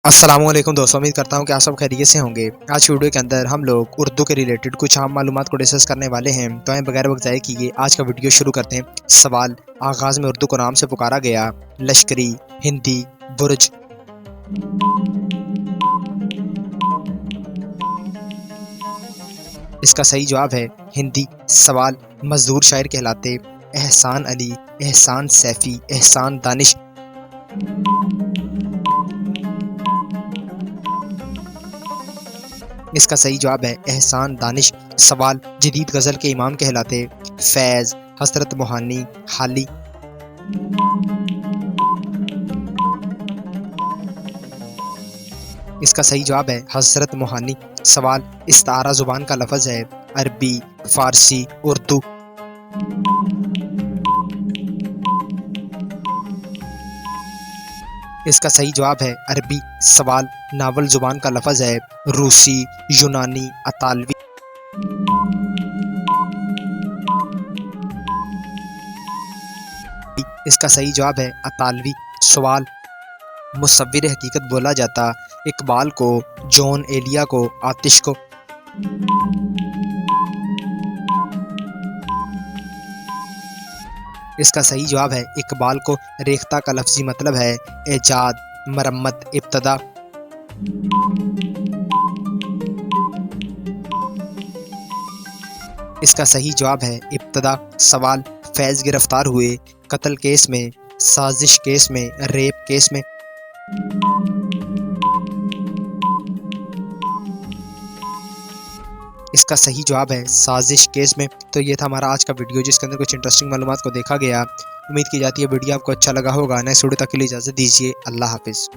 अस्सलामुअलैकुम दोस्तों, उम्मीद करता हूँ कि आप सब खैरियत से होंगे। आज की वीडियो के अंदर हम लोग उर्दू के रिलेटेड कुछ आम मालूमात को डिस्कस करने वाले हैं। तो हमें बगैर वक्त ज़ाये किए आज का वीडियो शुरू करते हैं। सवाल, आगाज़ में उर्दू को नाम से पुकारा गया? लश्करी, हिंदी, बुर्ज। इसका सही जवाब है हिंदी। सवाल, मजदूर शायर कहलाते? एहसान अली, एहसान सैफी, एहसान दानिश। इसका सही जवाब है एहसान दानिश। सवाल, जदीद गज़ल के इमाम कहलाते? फैज़, हज़रत मोहानी, हाली। इसका सही जवाब है हज़रत मोहानी। सवाल, इस्तारा ज़ुबान का लफ्ज़ है? अरबी, फ़ारसी, उर्दू। इसका सही जवाब है अरबी। सवाल, नावल ज़ुबान का लफ्ज़ है? रूसी, यूनानी, अतालवी। इसका सही जवाब है अतालवी। सवाल, मुसव्विर हकीकत बोला जाता? इकबाल को, जॉन एलिया को, आतिश को। इसका सही जवाब है इकबाल को। रेख्ता का लफ्ज़ी मतलब है ऐजाद, मरम्मत, इब्तदा। इसका सही जवाब है इब्तदा। सवाल, फैज़ गिरफ्तार हुए कत्ल केस में, साजिश केस में, रेप केस में। इसका सही जवाब है साजिश केस में। तो ये था हमारा आज का वीडियो, जिसके अंदर कुछ इंटरेस्टिंग मालूमात को देखा गया। उम्मीद की जाती है वीडियो आपको अच्छा लगा होगा। नेक्स्ट वीडियो तक के लिए इजाज़त दीजिए। अल्लाह हाफिज़।